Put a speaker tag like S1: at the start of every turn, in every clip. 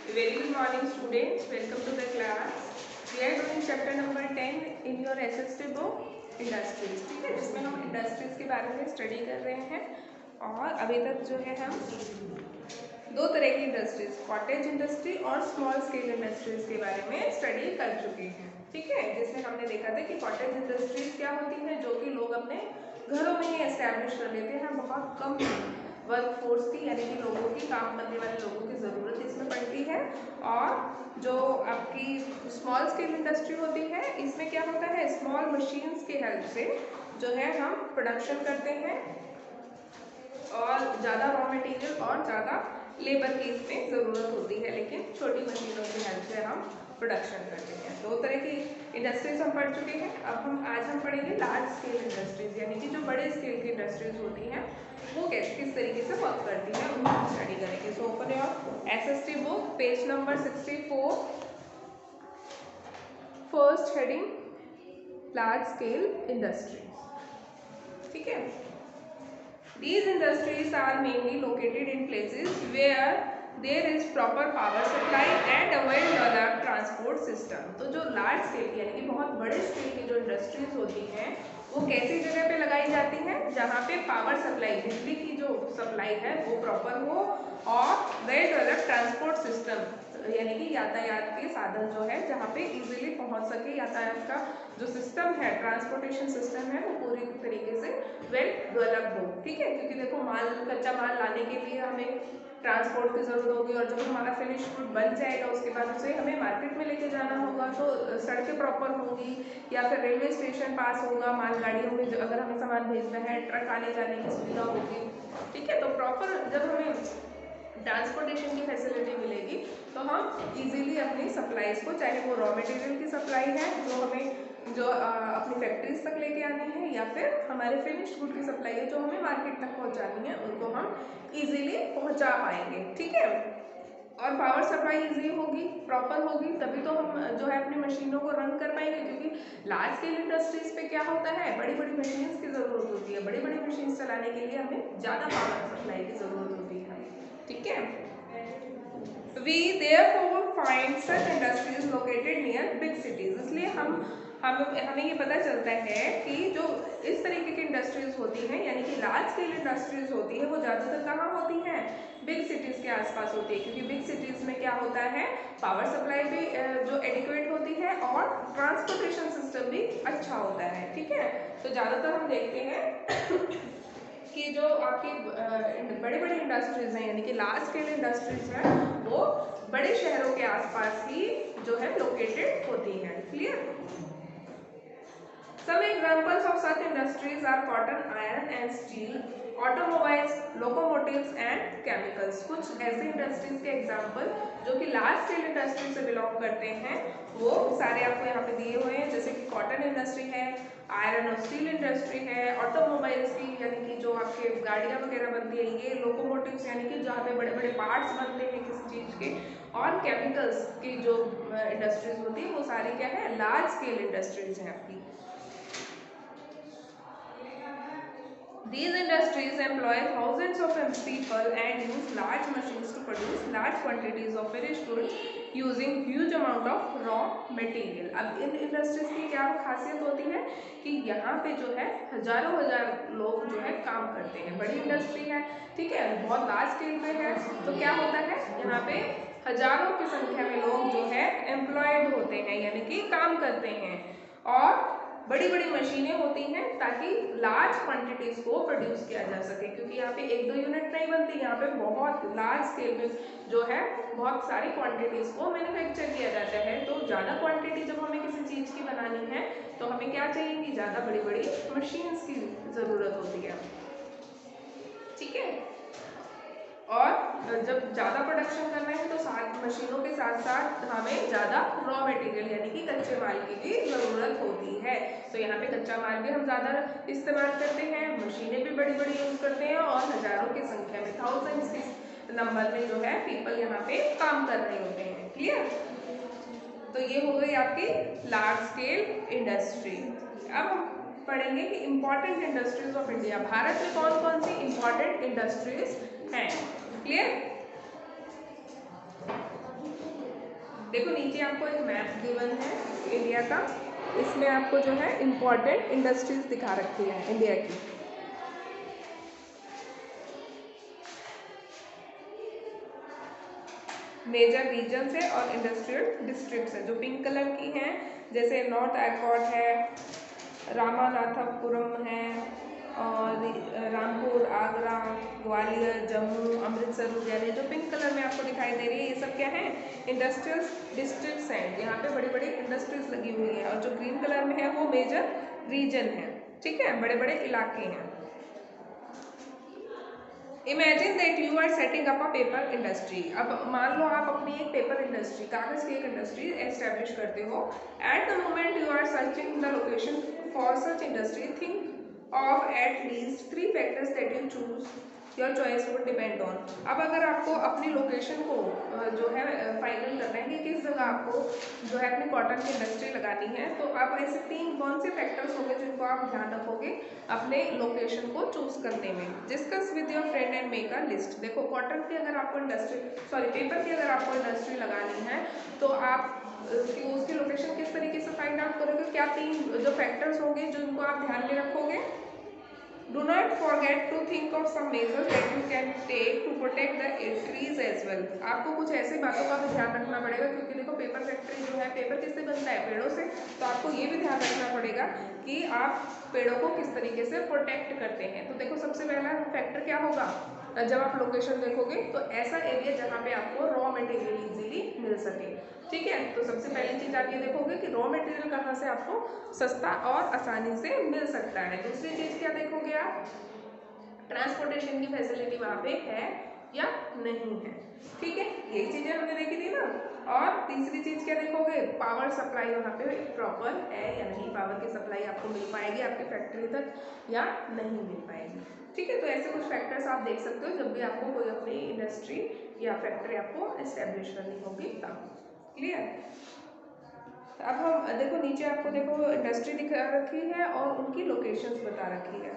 S1: Very good morning students, welcome to the class. We are doing chapter number 10 in your SST book industries, ठीक है, जिसमें हम industries के बारे में स्टडी कर रहे हैं। और अभी तक जो है हम दो तरह की इंडस्ट्रीज, कॉटेज इंडस्ट्री और स्मॉल स्केल इंडस्ट्रीज के बारे में स्टडी कर चुके हैं, ठीक है। जिसमें हमने देखा था कि कॉटेज इंडस्ट्रीज क्या होती हैं, जो कि लोग अपने घरों में ही एस्टैब्लिश कर लेते हैं। बहुत कम वर्क फोर्स की, यानी कि लोगों की, काम करने वाले लोगों की ज़रूरत इसमें पड़ती है। और जो आपकी स्मॉल स्केल इंडस्ट्री होती है, इसमें क्या होता है, स्मॉल मशीन्स की हेल्प से जो है हम प्रोडक्शन करते हैं और ज़्यादा रॉ मटेरियल और ज़्यादा लेबर की इसमें ज़रूरत होती है, लेकिन छोटी मशीनों की हेल्प से हम प्रोडक्शन करते हैं। दो तरह की इंडस्ट्रीज हम पढ़ चुके हैं। अब आज हम पढ़ेंगे लार्ज स्केल इंडस्ट्रीज, यानी कि जो बड़े स्केल की इंडस्ट्रीज होती हैं वो किस तरीके से वर्क करती है, उनको हम स्टडी करेंगे। So open your SST book, page number 64, first heading large scale industries, ठीक है। These industries are mainly located in places where there is proper power supply and a well-developed transport system। तो जो large scale की, यानी कि बहुत बड़े scale की जो इंडस्ट्रीज होती हैं, वो कैसी जगह पे लगाई जाती हैं, जहाँ पे पावर सप्लाई, बिजली की जो सप्लाई है वो प्रॉपर हो और वेल डेवलप्ड ट्रांसपोर्ट सिस्टम, यानी कि यातायात के साधन जो है जहाँ पे इजीली पहुँच सके, यातायात का जो सिस्टम है, ट्रांसपोर्टेशन सिस्टम है, वो पूरी तरीके से वेल डेवलप्ड हो, ठीक है। क्योंकि देखो, माल, कच्चा माल लाने के लिए हमें ट्रांसपोर्ट की ज़रूरत होगी, और जब हमारा फिनिश गुड बन जाएगा उसके बाद उसे हमें मार्केट में लेके जाना होगा, तो सड़कें प्रॉपर होंगी, या फिर रेलवे स्टेशन पास होगा, मालगाड़ियों में जो अगर हमें सामान भेजना है, ट्रक आने जाने की सुविधा होगी, ठीक है। तो प्रॉपर जब हमें ट्रांसपोर्टेशन की फैसिलिटी मिलेगी तो हम इजीली अपनी सप्लाईज को, चाहे वो रॉ मटेरियल की सप्लाई है जो हमें अपनी फैक्ट्रीज तक लेके आनी है, या फिर हमारे फिनिश्ड गुड की सप्लाई है जो हमें मार्केट तक पहुंचानी है, उनको हम इजीली पहुंचा पाएंगे, ठीक है। और पावर सप्लाई इजी होगी, प्रॉपर होगी, तभी तो हम जो है अपनी मशीनों को रन कर पाएंगे। क्योंकि लार्ज स्केल इंडस्ट्रीज पे क्या होता है, बड़ी बड़ी मशीन्स की ज़रूरत होती है। बड़ी बड़ी मशीन्स चलाने के लिए हमें ज़्यादा पावर सप्लाई की ज़रूरत होती है, ठीक है। We therefore find such industries located near big cities। इसलिए हमें ये पता चलता है कि जो इस तरीके की इंडस्ट्रीज होती हैं, यानी कि लार्ज स्केल इंडस्ट्रीज होती है, वो ज़्यादातर कहाँ होती हैं, बिग सिटीज़ के आसपास होती है। क्योंकि बिग सिटीज़ में क्या होता है, पावर सप्लाई भी जो एडिक्वेट होती है और ट्रांसपोर्टेशन सिस्टम भी अच्छा होता है, ठीक है। तो ज़्यादातर हम देखते हैं कि जो आपकी बड़ी बड़ी इंडस्ट्रीज हैं, यानी कि लार्ज स्केल इंडस्ट्रीज हैं, वो बड़े शहरों के आसपास ही जो है लोकेटेड होती हैं, clear. Some examples of such industries are cotton, iron and steel, automobiles, locomotives and chemicals। कुछ ऐसे इंडस्ट्रीज के एग्जाम्पल जो कि लार्ज स्केल इंडस्ट्री से बिलोंग करते हैं, वो सारे आपको यहाँ पे दिए हुए हैं। जैसे कि कॉटन इंडस्ट्री है, आयरन और स्टील इंडस्ट्री है, ऑटोमोबाइल्स की, यानी कि जो आपके गाड़ियाँ वगैरह बनती है, ये लोकोमोटिव्स, यानी कि जहाँ पे बड़े बड़े पार्ट्स बनते हैं किसी चीज़ के, और केमिकल्स की जो इंडस्ट्रीज होती है, वो सारी क्या है, लार्ज स्केल इंडस्ट्रीज हैं आपकी। These industries employ thousands of people and use large machines to produce large quantities of finished goods using huge amount of raw material। अब इन इंडस्ट्रीज की क्या खासियत होती है कि यहाँ पे जो है हजारों हजार लोग जो है काम करते हैं। बड़ी इंडस्ट्री है, ठीक है, बहुत लार्ज स्केल पे है, तो क्या होता है, यहाँ पे हजारों की संख्या में लोग जो है एम्प्लॉयड होते हैं, यानी कि काम करते हैं। और बड़ी बड़ी मशीनें होती हैं ताकि लार्ज क्वांटिटीज को प्रोड्यूस किया जा सके। क्योंकि यहाँ पे एक दो यूनिट नहीं बनती, यहाँ पे बहुत लार्ज स्केल में जो है बहुत सारी क्वांटिटीज को मैन्युफैक्चर किया जाता है। तो ज़्यादा क्वांटिटी जब हमें किसी चीज़ की बनानी है तो हमें क्या चाहिए कि ज़्यादा बड़ी बड़ी मशीन्स की ज़रूरत होती है, ठीक है। और जब ज़्यादा प्रोडक्शन करना है तो साथ मशीनों के साथ साथ हमें ज़्यादा रॉ मटेरियल, यानी कि कच्चे माल की भी ज़रूरत होती है। तो यहाँ पे कच्चा माल भी हम ज़्यादा इस्तेमाल करते हैं, मशीनें भी बड़ी बड़ी यूज़ करते हैं, और हज़ारों की संख्या में, थाउजेंड्स के नंबर में जो है पीपल यहाँ पे काम कर रहे होते हैं, क्लियर। तो ये हो गई आपकी लार्ज स्केल इंडस्ट्री। अब हम पढ़ेंगे कि important industries of India, Bharat में कौन कौन सी इम्पॉर्टेंट इंडस्ट्रीज हैं, क्लियर। देखो नीचे आपको एक मैप गिवन है इंडिया का, इसमें आपको जो है इम्पोर्टेंट इंडस्ट्रीज दिखा रखी है इंडिया की। मेजर रीजन्स है और इंडस्ट्रियल डिस्ट्रिक्ट्स है जो पिंक कलर की हैं, जैसे नॉर्थ एयरपोर्ट है, रामानाथपुरम है, और रामपुर, आगरा, ग्वालियर, जम्मू, अमृतसर, लुधियाना, जो पिंक कलर में आपको दिखाई दे रही है ये सब क्या है, इंडस्ट्रियल डिस्ट्रिक्ट्स हैं। यहाँ पे बड़ी बड़ी इंडस्ट्रीज लगी हुई है, और जो ग्रीन कलर में है वो मेजर रीजन है। ठीक है, बड़े बड़े इलाके हैं। Imagine that you are setting up a paper industry. अब मान लो आप अपनी एक पेपर इंडस्ट्री, कागज की एक इंडस्ट्री एस्टेब्लिश करते हो। At the moment you are searching the location for such industry, think of at least 3 factors that you choose, your choice would depend on. अब अगर आपको अपनी लोकेशन को जो है फाइनल करना है कि किस जगह आपको जो है अपनी कॉटन की इंडस्ट्री लगानी है, तो आप ऐसे 3 कौन से फैक्टर्स होंगे जिनको आप ध्यान रखोगे अपने लोकेशन को चूज करने में। Discuss with your friend and make a list. देखो कॉटन की अगर आपको पेपर की अगर आपको इंडस्ट्री लगानी है, तो आप उसकी लोकेशन किस तरीके से फाइंड आउट करोगे, क्या 3 जो फैक्टर्स होंगे जिनको आप ध्यान में रखोगे। Do not forget to think of some measures that you can take to protect the trees as well। आपको कुछ ऐसी बातों का भी ध्यान रखना पड़ेगा, क्योंकि देखो पेपर फैक्ट्री जो है, पेपर किससे बनता है, पेड़ों से। तो आपको ये भी ध्यान रखना पड़ेगा कि आप पेड़ों को किस तरीके से प्रोटेक्ट करते हैं। तो देखो सबसे पहला फैक्टर क्या होगा, जब आप लोकेशन देखोगे तो ऐसा एरिया जहाँ पे आपको रॉ मटेरियल इजीली मिल सके। ठीक है, तो सबसे पहली चीज आप ये देखोगे कि रॉ मटेरियल कहाँ से आपको सस्ता और आसानी से मिल सकता है। दूसरी चीज क्या देखोगे आप, ट्रांसपोर्टेशन की फैसिलिटी वहाँ पे है या नहीं है। ठीक है, यही चीजें हमने देखी थी ना। और तीसरी चीज क्या देखोगे, पावर सप्लाई वहाँ पे प्रॉपर है या नहीं, पावर की सप्लाई आपको मिल पाएगी आपकी फैक्ट्री तक या नहीं मिल पाएगी। ठीक है, तो ऐसे कुछ फैक्टर्स आप देख सकते हो जब भी आपको कोई अपनी इंडस्ट्री या फैक्ट्री आपको एस्टेब्लिश करनी होगी तब। क्लियर। अब हम देखो नीचे आपको देखो इंडस्ट्री दिखा रखी है और उनकी लोकेशंस बता रखी है।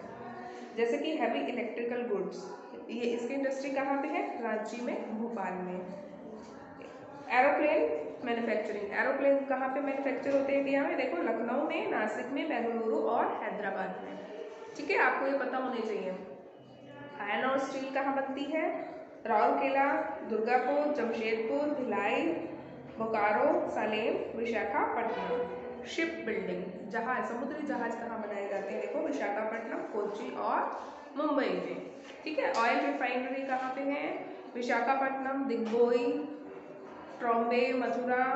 S1: जैसे कि हैवी इलेक्ट्रिकल गुड्स, ये इसकी इंडस्ट्री कहाँ पे है, रांची में, भोपाल में। एरोप्लेन मैन्युफैक्चरिंग, एरोप्लेन कहाँ पे मैन्युफैक्चर होते हैं इंडिया में, देखो लखनऊ में, नासिक में, बेंगलुरु और हैदराबाद में। ठीक है, आपको ये पता होने चाहिए। आयरन और स्टील कहाँ बनती है, राउरकेला, दुर्गापुर, जमशेदपुर, भिलाई, बोकारो, सालेम, विशाखापट्टनम। शिप बिल्डिंग, जहाज, समुद्री जहाज कहाँ बनाए जाते हैं, देखो विशाखापट्टनम, कोच्चि और मुंबई में। ठीक है, ऑयल रिफाइनरी कहाँ पे है, विशाखापट्टनम, दिग्बोई, ट्रॉम्बे, मथुरा,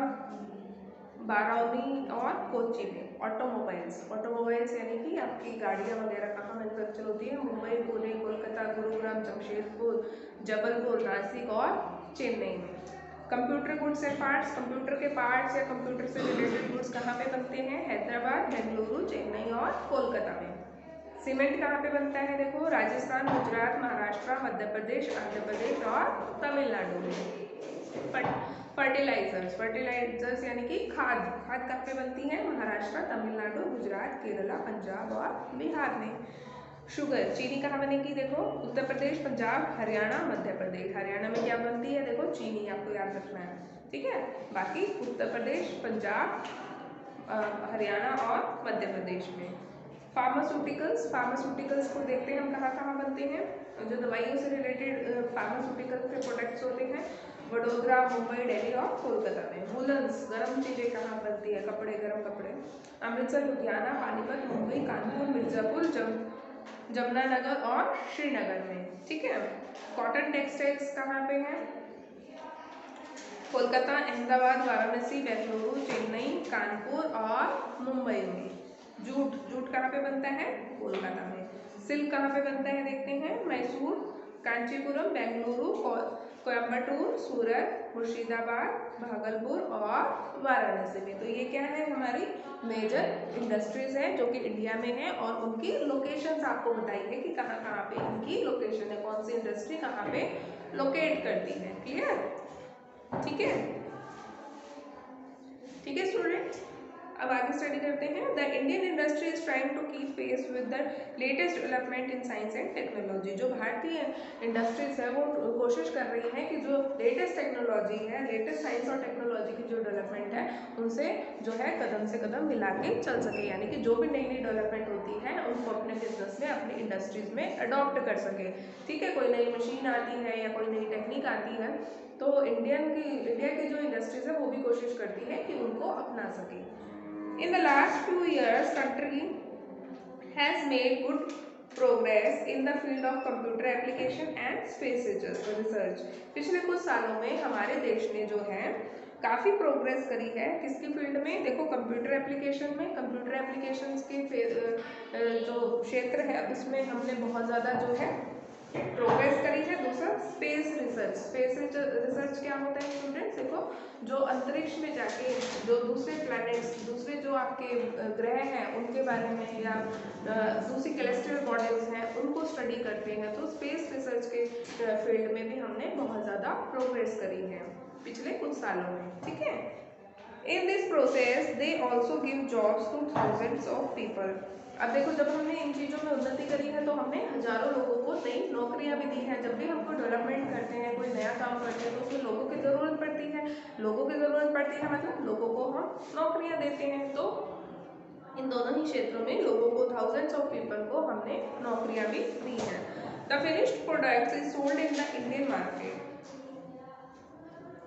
S1: बारौनी और कोच्चि में। ऑटोमोबाइल्स यानी कि आपकी गाड़ियाँ वगैरह कहाँ मैन्युफैक्चर होती है, मुंबई, पुणे, कोलकाता, गुरुग्राम, जमशेदपुर, जबलपुर, नासिक और चेन्नई में। Computer goods and parts, computer के पार्ट्स या कंप्यूटर से रिलेटेड गुड्स कहाँ पे बनते हैं, हैदराबाद, बेंगलुरु, चेन्नई और कोलकाता में। सीमेंट कहाँ पे बनता है, देखो राजस्थान, गुजरात, महाराष्ट्र, मध्य प्रदेश, आंध्र प्रदेश और तमिलनाडु में। फर्टिलाइजर्स यानी कि खाद कहाँ पे बनती है, महाराष्ट्र, तमिलनाडु, गुजरात, केरला, पंजाब और बिहार में। शुगर, चीनी कहाँ बनेगी, देखो उत्तर प्रदेश, पंजाब, हरियाणा, मध्य प्रदेश। हरियाणा में क्या बनती है, देखो चीनी, आपको याद रखना है। ठीक है, बाकी उत्तर प्रदेश, पंजाब, हरियाणा और मध्य प्रदेश में। फार्मास्यूटिकल्स को देखते हैं हम कहाँ कहाँ बनते हैं, जो दवाइयों से रिलेटेड फार्मास्यूटिकल्स के प्रोडक्ट्स होते हैं, वडोदरा, मुंबई, दिल्ली और कोलकाता में। वुलन्स, गर्म चीज़ें कहाँ बनती है, कपड़े, गर्म कपड़े, अमृतसर, लुधियाना, पानीपत, मुंबई, कानपुर, मिर्जापुर, जमुनानगर और श्रीनगर में। ठीक है, कॉटन टेक्सटाइल्स कहाँ पे हैं, कोलकाता, अहमदाबाद, वाराणसी, बेंगलुरु, चेन्नई, कानपुर और मुंबई में। जूट कहाँ पे बनता है, कोलकाता में। सिल्क कहाँ पे बनता है, देखते हैं, मैसूर, कांचीपुरम, बेंगलुरु, कोयम्बटूर, सूरत, मुर्शिदाबाद, भागलपुर और वाराणसी में। तो ये क्या है, हमारी मेजर इंडस्ट्रीज हैं जो कि इंडिया में है, और उनकी लोकेशंस आपको बताई है कि कहाँ कहाँ पे इनकी लोकेशन है, कौन सी इंडस्ट्री कहाँ पे लोकेट करती है। क्लियर। ठीक है, ठीक है स्टूडेंट्स। अब आगे स्टडी करते हैं। The Indian industry is trying to keep pace with the latest development in science and technology. जो भारतीय इंडस्ट्रीज है वो कोशिश कर रही है कि जो लेटेस्ट टेक्नोलॉजी है, लेटेस्ट साइंस और टेक्नोलॉजी की जो डेवलपमेंट है उनसे जो है कदम से कदम मिला के चल सके, यानी कि जो भी नई नई डेवलपमेंट होती है उनको अपने बिजनेस में, अपनी इंडस्ट्रीज में अडॉप्ट कर सके। ठीक है, कोई नई मशीन आती है या कोई नई टेक्निक आती है तो इंडिया की जो इंडस्ट्रीज है वो भी कोशिश करती है कि उनको अपना सके। In the last few years country has made good progress in the field of computer application and space research. पिछले कुछ सालों में हमारे देश ने जो है काफ़ी प्रोग्रेस करी है। किसकी फील्ड में? देखो, कंप्यूटर एप्लीकेशन में। कंप्यूटर एप्लीकेशंस के जो क्षेत्र है उसमें हमने बहुत ज़्यादा जो है प्रोग्रेस करी है। दूसरा स्पेस रिसर्च। स्पेस रिसर्च क्या होता है स्टूडेंट्स? देखो, जो अंतरिक्ष में जाके जो दूसरे प्लैनेट्स, दूसरे जो आपके ग्रह हैं उनके बारे में या दूसरी कैलेस्ट्रियल बॉडीज हैं उनको स्टडी करते हैं, तो स्पेस रिसर्च के फील्ड में भी हमने बहुत ज़्यादा प्रोग्रेस करी है पिछले कुछ सालों में। ठीक है, in this process they also give jobs two thousands of people. अब देखो, जब हमने इन चीज़ों में उन्नति करी है तो हमने हजारों लोगों को नई नौकरियां भी दी हैं। जब भी हम कोई डेवलपमेंट करते हैं, कोई नया काम करते हैं तो उसमें लोगों की ज़रूरत पड़ती है। लोगों की ज़रूरत पड़ती है मतलब लोगों को हम नौकरियां देते हैं। तो इन दोनों ही क्षेत्रों में लोगों को, थाउजेंड्स ऑफ पीपल को हमने नौकरियां भी दी हैं। The finished products is sold in the Indian market.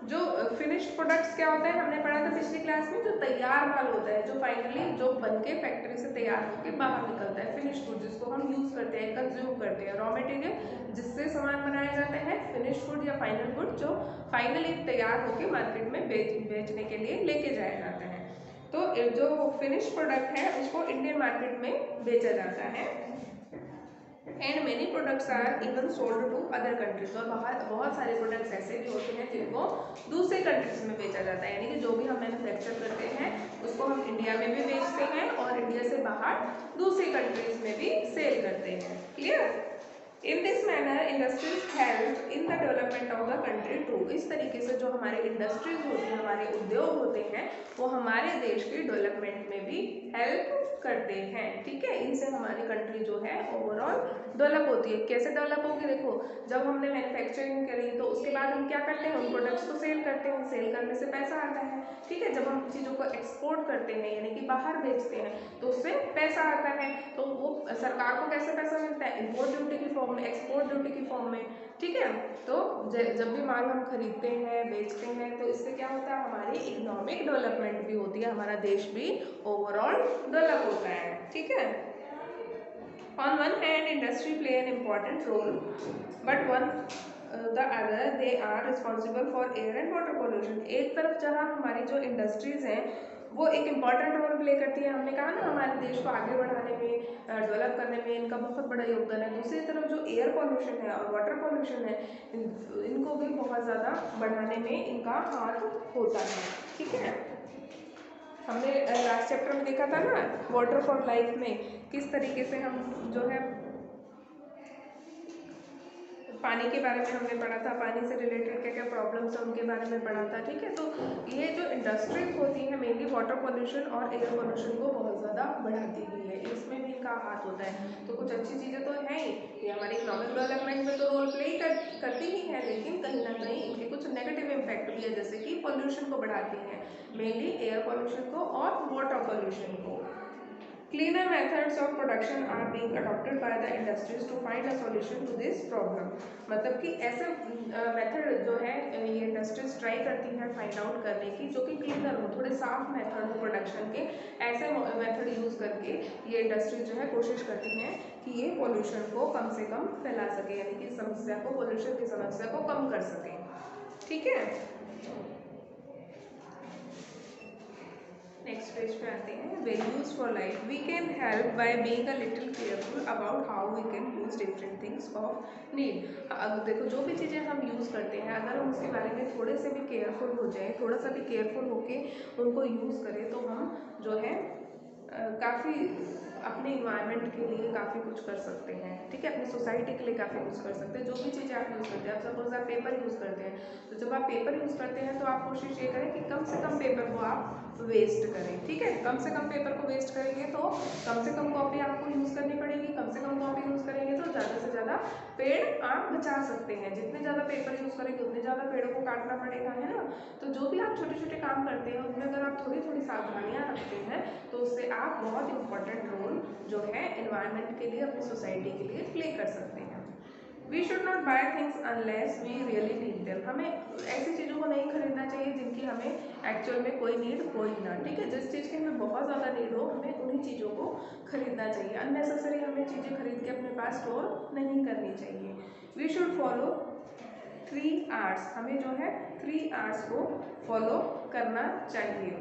S1: जो फिनिश्ड प्रोडक्ट्स क्या होता है, हमने पढ़ा था पिछली क्लास में, जो तैयार माल होता है, जो फाइनली जो बनके फैक्ट्री से तैयार होकर बाहर निकलता है, फिनिश्ड फूड जिसको हम यूज करते हैं, कंज्यूम करते हैं, रॉ मटेरियल जिससे सामान बनाया जाता है, फिनिश्ड फूड या फाइनल गुड जो फाइनली तैयार होकर मार्केट में बेचने के लिए लेके जाया जाता है। तो जो फिनिश्ड प्रोडक्ट है उसको इंडियन मार्केट में बेचा जाता है। And many products are even sold to other countries. और बहुत सारे प्रोडक्ट्स ऐसे भी होते हैं जिनको दूसरे कंट्रीज में बेचा जाता है, यानी कि जो भी हम मैन्युफैक्चर करते हैं उसको हम इंडिया में भी बेचते हैं और इंडिया से बाहर दूसरी कंट्रीज में भी सेल करते हैं। Clear? In this manner industries help in the development of the country too. इस तरीके से जो हमारे इंडस्ट्रीज होती हैं, हमारे उद्योग होते हैं, वो हमारे देश की डेवलपमेंट में भी हेल्प करते हैं। ठीक है, इनसे हमारी कंट्री जो है ओवरऑल डेवलप होती है। कैसे डेवलप होगी? देखो, जब हमने मैन्युफैक्चरिंग करी तो उसके बाद हम क्या करते हैं, उन प्रोडक्ट्स को सेल करते हैं, सेल करने से पैसा आता है। ठीक है, जब हम चीज़ों को एक्सपोर्ट करते हैं यानी कि बाहर बेचते हैं तो उससे पैसा आता है। तो वो सरकार को कैसे पैसा मिलता है? इम्पोर्ट ड्यूटी की फॉर्म में, एक्सपोर्ट ड्यूटी की फॉर्म में। ठीक है, तो जब भी माल हम खरीदते हैं, बेचते हैं, तो इससे क्या होता है, हमारी इकोनॉमिक डेवलपमेंट भी होती है, हमारा देश भी ओवरऑल डेवलप होता है। ठीक है, on one hand industry play an important role but one the other they are responsible for air and water pollution। एक तरफ जहाँ हमारी जो इंडस्ट्रीज हैं वो एक इम्पॉर्टेंट रोल प्ले करती है, हमने कहा ना हमारे देश को आगे बढ़ाने में, डेवलप करने में इनका बहुत बड़ा योगदान है। दूसरी तरफ जो एयर पॉल्यूशन है और वाटर पॉल्यूशन है इनको भी बहुत ज़्यादा बढ़ाने में इनका हाथ होता है। ठीक है, हमने लास्ट चैप्टर में देखा था ना वाटर फॉर लाइफ में किस तरीके से हम जो है पानी के बारे में हमने पढ़ा था, पानी से रिलेटेड क्या क्या प्रॉब्लम्स है उनके बारे में पढ़ा था। ठीक है, तो ये जो इंडस्ट्रीज होती है मेनली वाटर पोल्यूशन और एयर पोल्यूशन को बहुत ज़्यादा बढ़ाती भी है, इसमें भी इनका हाथ होता है। तो कुछ अच्छी चीज़ें तो हैं ही, ये हमारी इकोनॉमिक डेवलपमेंट में तो रोल प्ले करती ही है, लेकिन कहीं ना कहीं इनके कुछ नेगेटिव इम्पैक्ट भी है, जैसे कि पोल्यूशन को बढ़ाती हैं, मेनली एयर पोल्यूशन को और वाटर पोल्यूशन को। Cleaner methods of production are being adopted by the industries to find a solution to this problem। मतलब कि ऐसे मेथड जो है ये इंडस्ट्रीज ट्राई करती हैं फाइंड आउट करने की जो कि क्लीनर हो, थोड़े साफ मेथड हो प्रोडक्शन के। ऐसे मेथड यूज़ करके ये इंडस्ट्रीज जो है कोशिश करती हैं कि ये पोल्यूशन को कम से कम फैला सके, यानी कि समस्या को, पोल्यूशन की समस्या को कम कर सकें। ठीक है, नेक्स्ट पेज पे आते हैं, values for life. We can help by being a little careful about how we can use different things of need. अब देखो, जो भी चीज़ें हम यूज़ करते हैं अगर हम उसके बारे में थोड़े से भी केयरफुल हो जाए, थोड़ा सा भी केयरफुल होके उनको यूज़ करें तो हम जो है काफ़ी अपने इन्वायरमेंट के लिए काफ़ी कुछ कर सकते हैं। ठीक है, अपनी सोसाइटी के लिए काफ़ी कुछ कर सकते हैं। जो भी चीज़ें आप यूज़ करते हैं, अब सपोज आप पेपर यूज़ करते हैं, तो जब आप पेपर यूज़ करते हैं तो आप कोशिश ये करें कि कम से कम पेपर को आप वेस्ट करें, ठीक है। कम से कम पेपर को वेस्ट करेंगे तो कम से कम कॉपी आपको यूज़ करनी पड़ेगी, कम से कम कॉपी यूज़ करेंगे तो ज़्यादा से ज़्यादा पेड़ आप बचा सकते हैं। जितने ज़्यादा पेपर यूज़ करेंगे उतने ज़्यादा पेड़ों को काटना पड़ेगा, है ना। तो जो भी आप छोटे छोटे काम करते हैं उनमें अगर आप थोड़ी थोड़ी सावधानियाँ रखते हैं तो उससे आप बहुत इंपॉर्टेंट रोल जो है एनवायरनमेंट के लिए, अपनी सोसाइटी के लिए प्ले कर सकते हैं। We should not buy things unless we really need them. हमें ऐसी चीज़ों को नहीं खरीदना चाहिए जिनकी हमें एक्चुअल में कोई नीड हो ही ना, ठीक है। जिस चीज़ की हमें बहुत ज़्यादा नीड हो हमें उन्हीं चीज़ों को खरीदना चाहिए। अननेसेसरी हमें चीज़ें खरीद के अपने पास स्टोर नहीं करनी चाहिए। We should follow 3 Rs। हमें जो है 3 Rs को फॉलो करना चाहिए,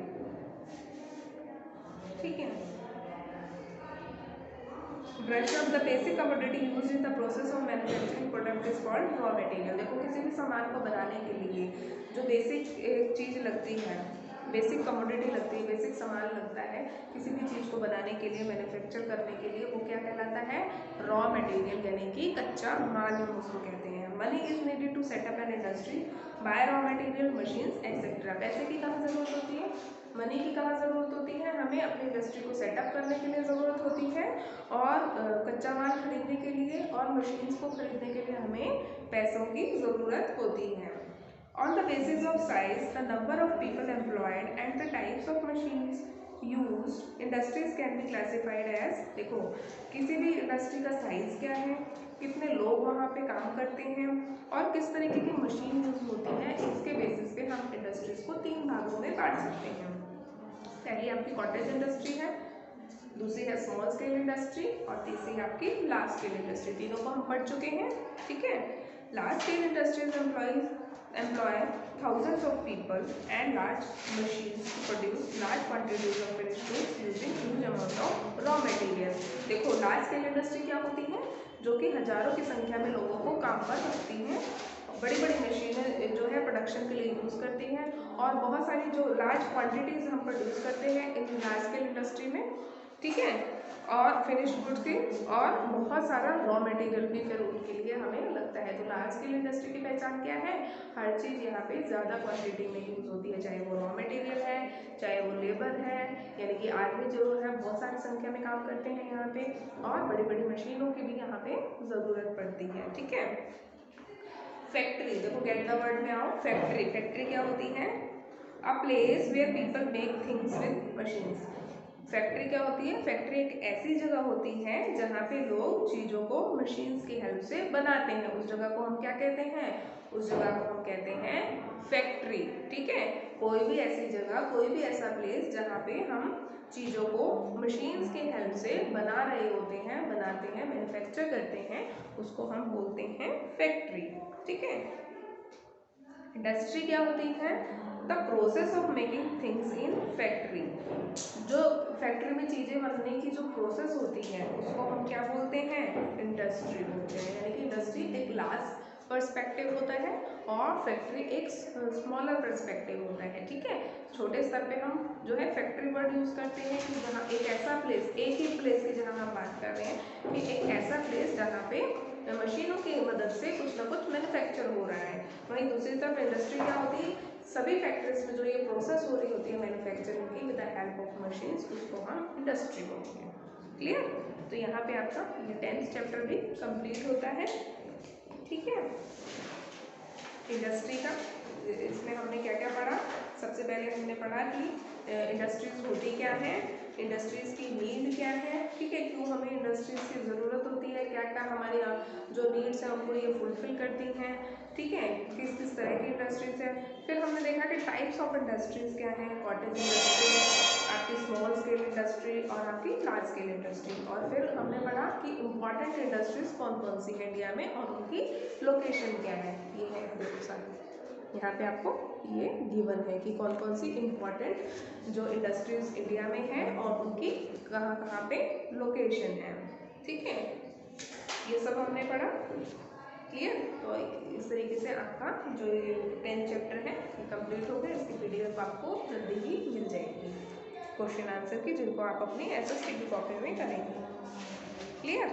S1: ठीक है। Brush up the basic commodity use in the process of manufacturing product is called raw material. देखो किसी भी सामान को बनाने के लिए जो बेसिक चीज़ लगती है, बेसिक कमोडिटी लगती है, बेसिक सामान लगता है किसी भी चीज़ को बनाने के लिए, मैन्युफैक्चर करने के लिए, वो क्या कहलाता है? रॉ मटेरियल, यानी कि कच्चा माल हम उसको कहते हैं। Money is needed to set up an industry, buy raw material, machines etcetera. पैसे की कहाँ ज़रूरत होती है? मनी की कहाँ ज़रूरत होती है? हमें अपनी इंडस्ट्री को सेटअप करने के लिए ज़रूरत होती है, और कच्चा माल खरीदने के लिए और मशीन्स को खरीदने के लिए हमें पैसों की ज़रूरत होती है। On the basis of size, the number of people employed and the types of machines used, industries can be classified as, देखो किसी भी इंडस्ट्री का साइज क्या है, कितने लोग वहाँ पे काम करते हैं और किस तरीके की मशीन यूज होती है, इसके बेसिस पे हम इंडस्ट्रीज को 3 भागों में बांट सकते हैं। पहली आपकी कॉटेज इंडस्ट्री है, दूसरी है स्मॉल स्केल इंडस्ट्री और तीसरी आपकी लार्ज स्केल इंडस्ट्री। तीनों को हम पढ़ चुके हैं, ठीक है। Large scale industries employ thousands of people and large machines to produce large quantities of finished goods using huge amount of raw material। देखो लार्ज स्केल इंडस्ट्री क्या होती है? जो कि हजारों की संख्या में लोगों को काम पर रखती हैं, बड़ी बड़ी मशीनें जो है प्रोडक्शन के लिए यूज़ करती हैं, और बहुत सारी जो लार्ज क्वांटिटीज़ हम प्रोड्यूस करते हैं इन लार्ज स्केल इंडस्ट्री में, ठीक है। और फिनिश्ड गुड्स की और बहुत सारा रॉ मटेरियल भी फिर उनके लिए हमें लगता है। तो लार्ज स्केल इंडस्ट्री की पहचान क्या है? हर चीज़ यहाँ पे ज़्यादा क्वांटिटी में यूज़ होती है, चाहे वो रॉ मटेरियल है, चाहे वो लेबर है, यानी कि आदमी जो है बहुत सारी संख्या में काम करते हैं यहाँ पे, और बड़ी बड़ी मशीनों की भी यहाँ पे ज़रूरत पड़ती है, ठीक है। फैक्ट्री, देखो गेट द वर्ड में आओ। फैक्ट्री, फैक्ट्री क्या होती है? A place where people make things with machines. Factory क्या होती है? फैक्ट्री एक ऐसी जगह होती है जहाँ पे लोग चीज़ों को मशीन्स की हेल्प से बनाते हैं। उस जगह को हम क्या कहते हैं? उस जगह को हम कहते हैं फैक्ट्री, ठीक है। कोई भी ऐसी जगह, कोई भी ऐसा प्लेस जहाँ पे हम चीज़ों को मशीन्स की हेल्प से बना रहे होते हैं, बनाते हैं, मैन्युफैक्चर करते हैं, उसको हम बोलते हैं फैक्ट्री, ठीक है। इंडस्ट्री क्या होती है? The process of making things in factory. जो फैक्ट्री में चीज़ें बनने की जो प्रोसेस होती है उसको हम क्या बोलते हैं? इंडस्ट्री बोलते हैं। यानी कि इंडस्ट्री एक लार्ज पर्सपेक्टिव होता है और फैक्ट्री एक स्मॉलर पर्सपेक्टिव होता है, ठीक है। छोटे स्तर पे हम जो है फैक्ट्री वर्ड यूज़ करते हैं कि जहाँ एक ऐसा प्लेस, एक ही प्लेस की जहाँ हम बात कर रहे हैं कि एक ऐसा प्लेस जहाँ पे मशीनों की मदद से कुछ ना कुछ मैन्युफैक्चर हो रहा है। वहीं दूसरी तरफ इंडस्ट्री क्या होती है? सभी फैक्ट्रीज में जो ये प्रोसेस हो रही होती है मैन्युफैक्चरिंग की with the help of machines, उसको हम इंडस्ट्री बोलते हैं। क्लियर? तो यहाँ पे आपका ये 10th चैप्टर भी कंप्लीट होता है, ठीक है। इंडस्ट्री का इसमें हमने क्या क्या पढ़ा? सबसे पहले हमने पढ़ा कि इंडस्ट्रीज होती क्या है, इंडस्ट्रीज़ की नीड क्या है, ठीक है, क्यों हमें इंडस्ट्रीज़ की ज़रूरत होती है, क्या क्या हमारे जो नीड्स हैं उनको ये फुलफिल करती हैं, ठीक है, किस किस तरह की इंडस्ट्रीज़ हैं। फिर हमने देखा कि टाइप्स ऑफ इंडस्ट्रीज़ क्या हैं, कॉटेज इंडस्ट्री, आपकी स्मॉल स्केल इंडस्ट्री और आपकी लार्ज स्केल इंडस्ट्री। और फिर हमने पढ़ा कि इम्पॉर्टेंट इंडस्ट्रीज़ कौन कौन सी है इंडिया में और उनकी लोकेशन क्या है। ये है देखो सारी, यहाँ पे आपको ये गिवन है कि कौन कौन सी इम्पॉर्टेंट जो इंडस्ट्रीज इंडिया में है और उनकी कहाँ कहाँ पे लोकेशन है, ठीक है। ये सब हमने पढ़ा, क्लियर। तो इस तरीके से आपका जो 10th चैप्टर है ये कंप्लीट हो गया। इसकी PDF आपको जल्दी ही मिल जाएगी, क्वेश्चन आंसर की, जिनको आप अपनी SST की कॉपी में करेंगे, क्लियर।